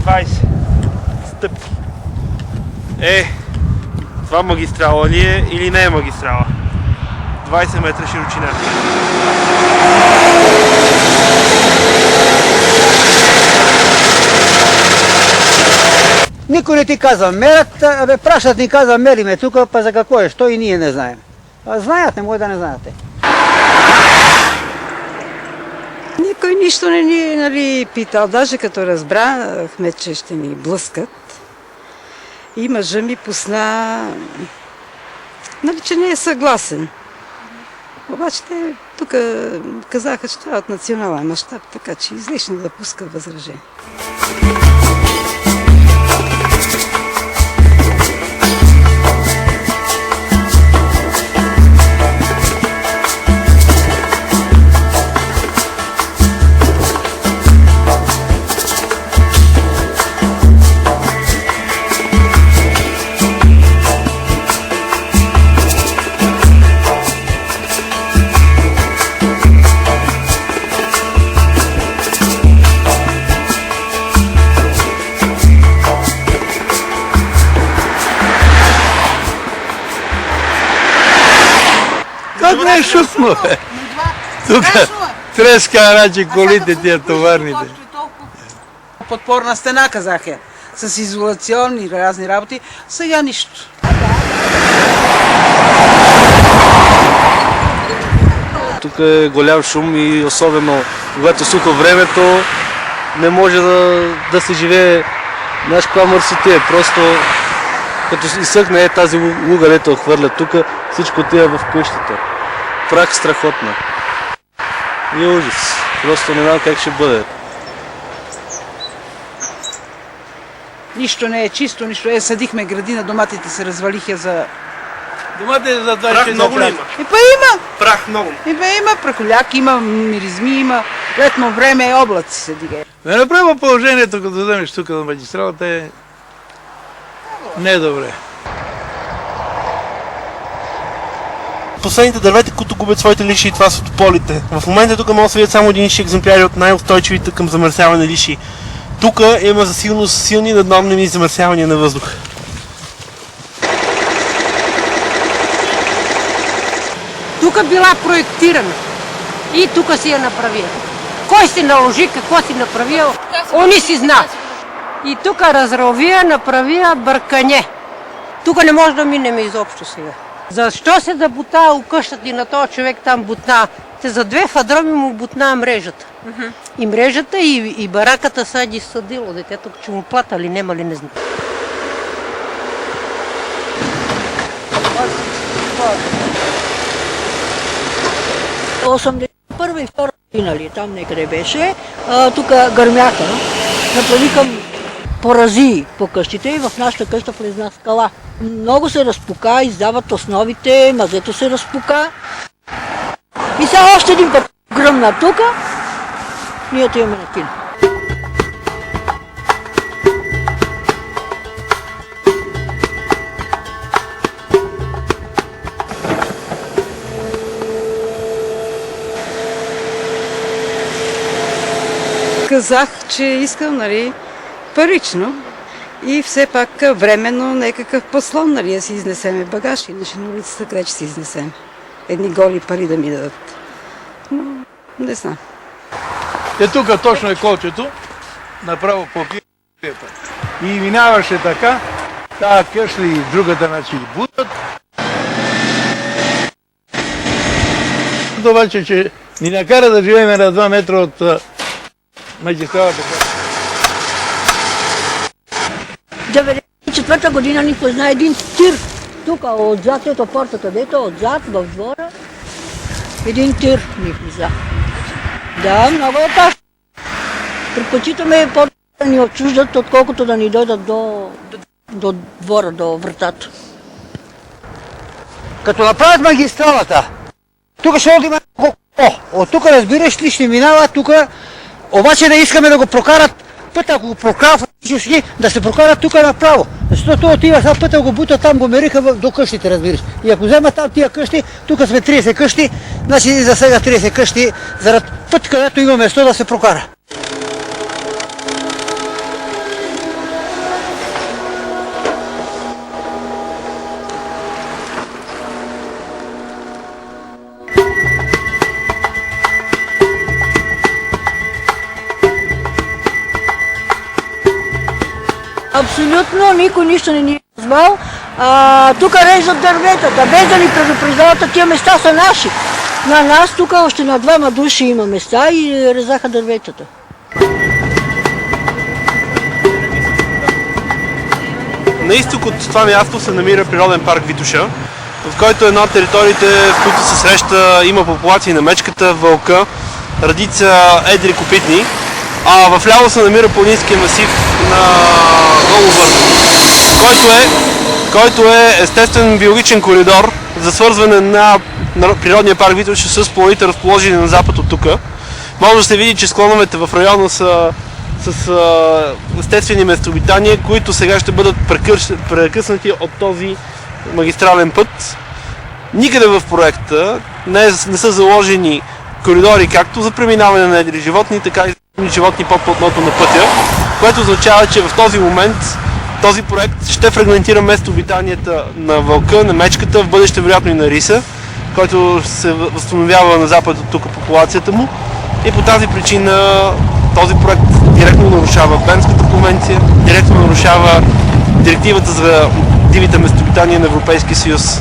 20 стъпки. Това магистрала ли е или не е магистрала? 20 метра широчина. Никой не ти казва мерят, пращат ни казва мериме тук, па за какво е, що и ние не знаем. Знаят, не може да не знаете. Никой нищо не ни питал, даже като разбрахме, че ще ни блъскат. И мъжа ми пусна, че не е съгласен. Обаче те тук казаха, че това е от национален мащаб, така че излишно да пуска възражение. Как не е шутно, бе? Тук треска рачи колите тия товарните. Подпорна стена, казах я, с изолационни разни работи. Сега нищо. Тук е голям шум и особено когато сухо времето не може да се живее. Знаеш каква мърсотия, просто като изсъхне тази луга, дето хвърля тук, всичко отива в къщата. Прах страхотна. И ужас. Просто не знам как ще бъде. Нищо не е чисто, нищо. Съдихме градина, доматите се развалиха за... Доматите за 26 Прах много ли има? Има. Прах много. Има прахоляк, има миризми, има летно време, облаци се дига. Да направим положението, като вземеш тук на магистралата е... Не е добре. Последните дървета, които губят своите лиши, това са тополите. В момента тук могат да се видят само единични екземпляри от най-устойчивите към замърсяване лиши. Тук има за силни наднормени замърсявания на въздуха. Тук била проектирана и тук си я направил. Кой си наложи, какво си направил, они си знаят. И тук разровия, направия бъркане. Тук не може да минем изобщо сега. Защо се да бута къщата и на този човек там бутна? Те за 2 фадроми му бутна мрежата. И мрежата и бараката сади съдило детето, че му платали, нема ли не знам. Първа и втора година ли, там некъде беше, тук гърмяха, направиха поразии по къщите и в нашата къща влезна скала. Много се разпука, издават основите, мазето се разпука. И сега още един път гръмна тук, ние отиваме на кино. Казах, че искам, парично и все пак временно някакъв послон, да си изнесеме багаж, иначе на улицата къде ще си изнесем. Едни голи пари да ми дадат. Но не знам. Тук точно е колчето, направо по клипа. И минаваше така, тази къща и другата начали будат. Обаче, че ни накара да живеем на 2 метра от магистралата. 1994 година ни позна един тир. Тук отзад, ето портата, дето отзад в двора. Един тир ни влиза. Да, много е тъжно. Предпочитаме портата да ни отчуждат, отколкото да ни дойдат до двора, до вратата. Като направят магистралата, тук ще има от тук разбираш ли ще минава, тук обаче да искаме да го прокарат път, ако го прокарат Шли да се прокарат тук направо. Защото той отива сега пътя го бута, там го мериха до къщите, разбираш. И ако вземат там тия къщи, тук сме 30 къщи, значи за сега 30 къщи, заради път, където има место да се прокара. Абсолютно никой нищо не ни е назвал. Тук режат дърветата, без да ни предупреждават, а тия места са наши. На нас тук още на 2 души има места и резаха дърветата. На изток от това място се намира природен парк Витоша, в който една от териториите, в които се среща, има популации на мечката, вълка, редица едри копитни, а в ляво се намира планинския масив на Голо Върне, който е естествен биологичен коридор за свързване на природния парк Витоша с планините, разположени на запад от тук. Може да се види, че склоновете в района са с естествени местообитания, които сега ще бъдат прекъснати от този магистрален път. Никъде в проекта не са заложени коридори както за преминаване на едри животни, така и за животни под платното на пътя, което означава, че в този момент този проект ще фрагментира местообитанията на вълка, на мечката, в бъдеще вероятно и на риса, който се възстановява на запад от тук популацията му. И по тази причина този проект директно нарушава Бернската конвенция, директно нарушава директивата за дивите местообитания на Европейския съюз.